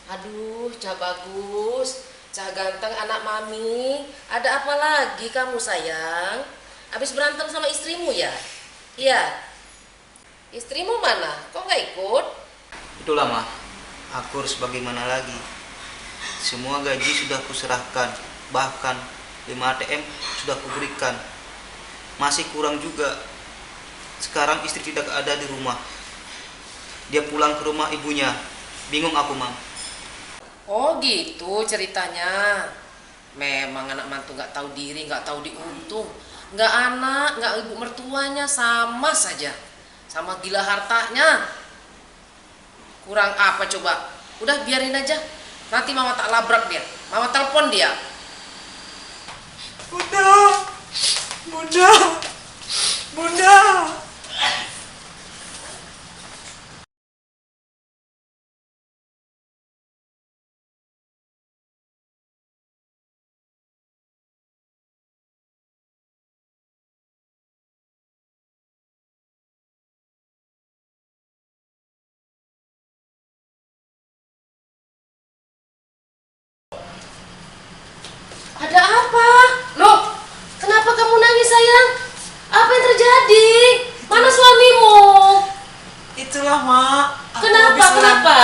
Aduh, Cah Bagus, Cah Ganteng anak mami. Ada apa lagi kamu sayang? Habis berantem sama istrimu ya? Iya. Istrimu mana? Kok nggak ikut? Itulah mah, aku harus bagaimana lagi. Semua gaji sudah kuserahkan, bahkan 5 ATM sudah kuberikan. Masih kurang juga. Sekarang istri tidak ada di rumah. Dia pulang ke rumah ibunya. Bingung aku, Mam. Oh gitu ceritanya. Memang anak mantu nggak tahu diri, nggak tahu diuntung. Nggak anak, nggak ibu mertuanya sama saja. Sama gila hartanya. Kurang apa coba? Udah biarin aja. Nanti mama tak labrak dia. Mama telepon dia. Bunda, bunda, bunda. Ada apa? Loh, kenapa kamu nangis sayang? Apa yang terjadi? Mana suamimu? Itulah mak. Kenapa? Kenapa?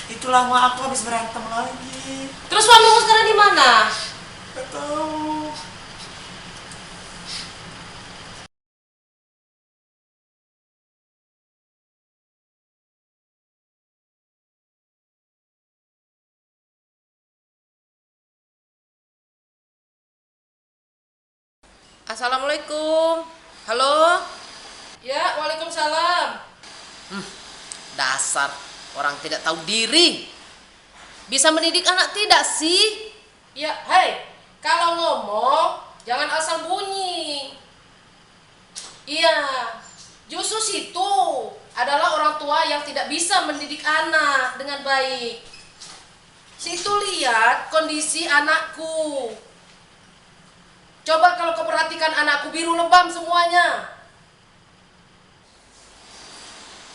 Itulah mak, aku habis berantem lagi. Terus suamimu sekarang di mana? Gak tahu. Assalamualaikum. Halo? Ya, waalaikumsalam. Dasar orang tidak tahu diri. Bisa mendidik anak tidak sih? Ya, hei, kalau ngomong jangan asal bunyi. Iya, justru situ adalah orang tua yang tidak bisa mendidik anak dengan baik. Situ lihat kondisi anakku. Coba kalau kau perhatikan anakku biru lebam semuanya.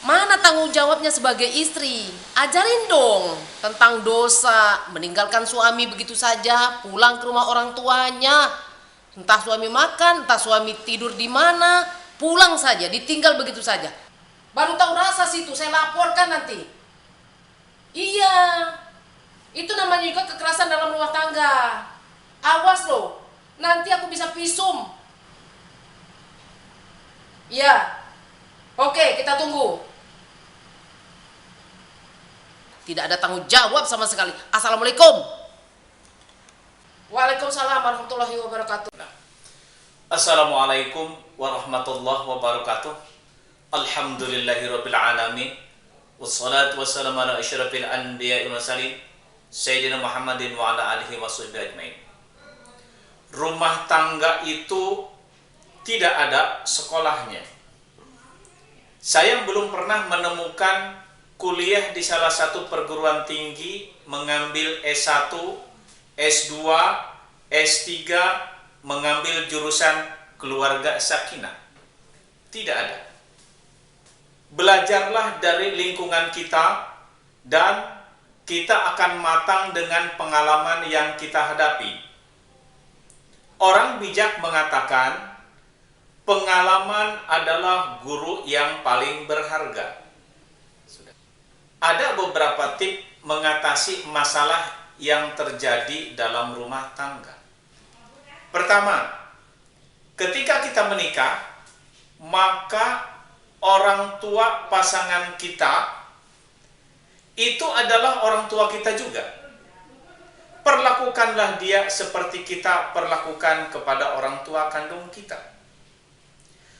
Mana tanggung jawabnya sebagai istri? Ajarin dong tentang dosa, meninggalkan suami begitu saja, pulang ke rumah orang tuanya. Entah suami makan, entah suami tidur di mana, pulang saja, ditinggal begitu saja. Baru tahu rasa situ, saya laporkan nanti. Iya, itu namanya juga kekerasan dalam rumah tangga. Awas loh, nanti aku bisa visum. Iya, oke kita tunggu. Tidak ada tanggung jawab sama sekali. Assalamualaikum. Waalaikumsalam warahmatullahi wabarakatuh. Assalamualaikum warahmatullahi wabarakatuh. Alhamdulillahirabbil alamin. Wassalatu wassalamu ala asyrafil anbiya'i wal mursalin Sayyidina Muhammadin wa ala alihi washabbihi ajmain. Rumah tangga itu tidak ada sekolahnya. Saya belum pernah menemukan kuliah di salah satu perguruan tinggi mengambil S1, S2, S3 mengambil jurusan keluarga sakinah. Tidak ada. Belajarlah dari lingkungan kita dan kita akan matang dengan pengalaman yang kita hadapi. Orang bijak mengatakan pengalaman adalah guru yang paling berharga. Ada beberapa tips mengatasi masalah yang terjadi dalam rumah tangga. Pertama, ketika kita menikah, maka orang tua pasangan kita itu adalah orang tua kita juga. Perlakukanlah dia seperti kita perlakukan kepada orang tua kandung kita.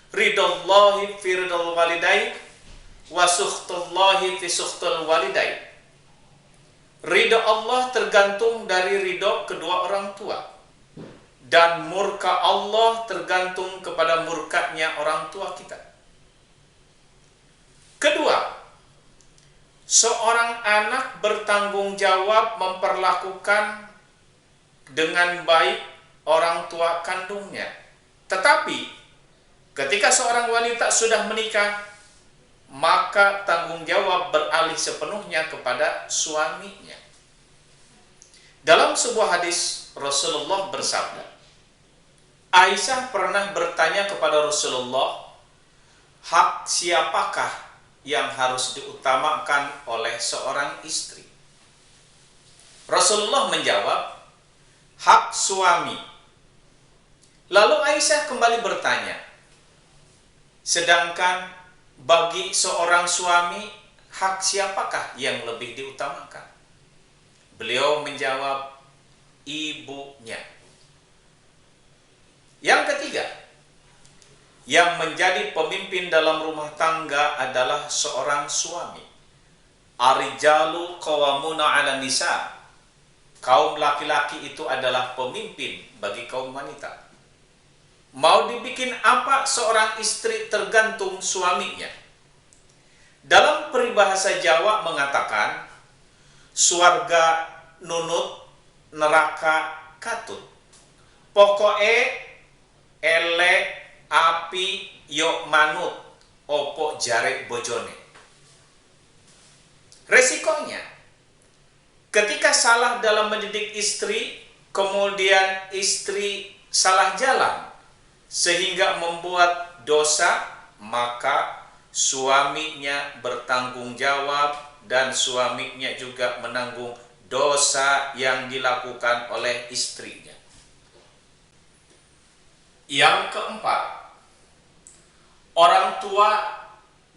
Ridallahi fi ridal walidain wa sukhtullahi fi sukhtul walidain. Ridha Allah tergantung dari ridha kedua orang tua, dan murka Allah tergantung kepada murkanya orang tua kita. Kedua, seorang anak bertanggung jawab memperlakukan dengan baik orang tua kandungnya. Tetapi ketika seorang wanita sudah menikah, maka tanggung jawab beralih sepenuhnya kepada suaminya. Dalam sebuah hadis Rasulullah bersabda, Aisyah pernah bertanya kepada Rasulullah, hak siapakah yang harus diutamakan oleh seorang istri? Rasulullah menjawab, hak suami. Lalu Aisyah kembali bertanya, sedangkan bagi seorang suami, hak siapakah yang lebih diutamakan? Beliau menjawab, ibunya. Yang ketiga, yang menjadi pemimpin dalam rumah tangga adalah seorang suami. Ar-rijalu qawwamuna 'alan nisa. Kaum laki-laki itu adalah pemimpin bagi kaum wanita. Mau dibikin apa seorang istri tergantung suaminya. Dalam peribahasa Jawa mengatakan, suarga nunut, neraka katut. Pokoke elek api yok manut, opo jare bojone. Resikonya, ketika salah dalam mendidik istri, kemudian istri salah jalan, sehingga membuat dosa, maka suaminya bertanggung jawab dan suaminya juga menanggung dosa yang dilakukan oleh istrinya. Yang keempat, orang tua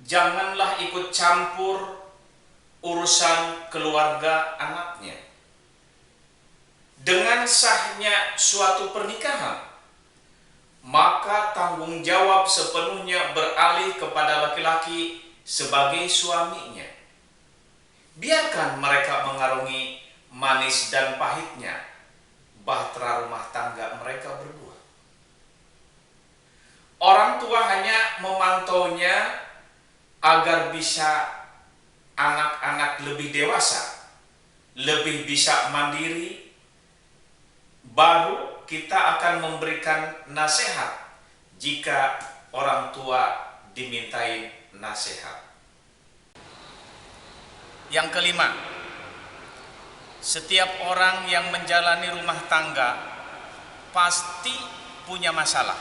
janganlah ikut campur urusan keluarga anaknya. Dengan sahnya suatu pernikahan, maka tanggung jawab sepenuhnya beralih kepada laki-laki sebagai suaminya. Biarkan mereka mengarungi manis dan pahitnya bahtera rumah tangga mereka berdua. Orang tua hanya memantaunya agar bisa anak-anak lebih dewasa, lebih bisa mandiri, baru kita akan memberikan nasihat jika orang tua dimintai nasihat. Yang kelima, setiap orang yang menjalani rumah tangga pasti punya masalah.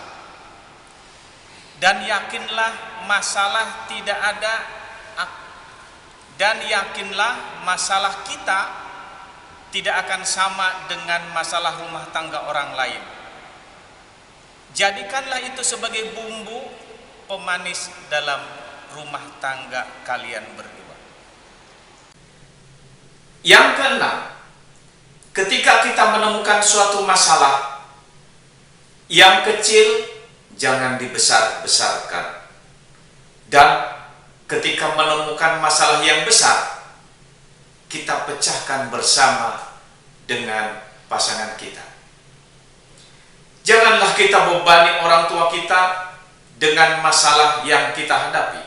Dan yakinlah masalah tidak ada, dan yakinlah masalah kita tidak akan sama dengan masalah rumah tangga orang lain. Jadikanlah itu sebagai bumbu pemanis dalam rumah tangga kalian berdua. Yang keenam, ketika kita menemukan suatu masalah yang kecil, jangan dibesar-besarkan. Dan ketika menemukan masalah yang besar, kita pecahkan bersama dengan pasangan kita. Janganlah kita bebani orang tua kita dengan masalah yang kita hadapi.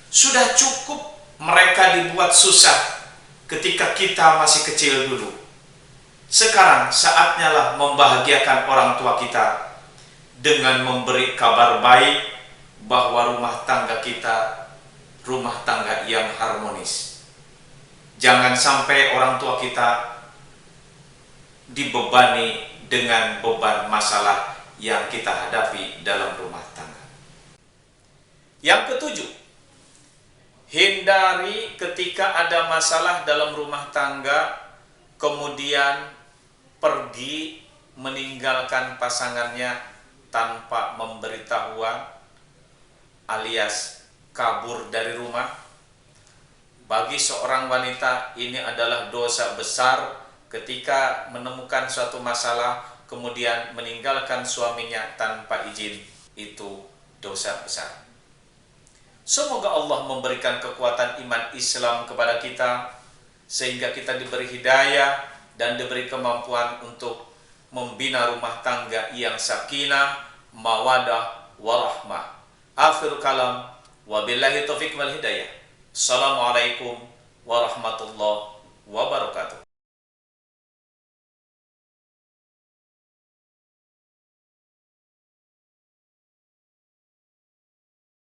Sudah cukup mereka dibuat susah ketika kita masih kecil dulu. Sekarang saatnya lah membahagiakan orang tua kita dengan memberi kabar baik bahwa rumah tangga kita rumah tangga yang harmonis. Jangan sampai orang tua kita dibebani dengan beban masalah yang kita hadapi dalam rumah tangga. Yang ketujuh, hindari ketika ada masalah dalam rumah tangga, kemudian pergi meninggalkan pasangannya tanpa memberitahuan, alias kabur dari rumah. Bagi seorang wanita ini adalah dosa besar ketika menemukan suatu masalah kemudian meninggalkan suaminya tanpa izin. Itu dosa besar. Semoga Allah memberikan kekuatan iman Islam kepada kita sehingga kita diberi hidayah dan diberi kemampuan untuk membina rumah tangga yang sakinah, mawadah, warahmah. Akhir kalam, wabillahi taufiq wal hidayah. Assalamualaikum warahmatullahi wabarakatuh.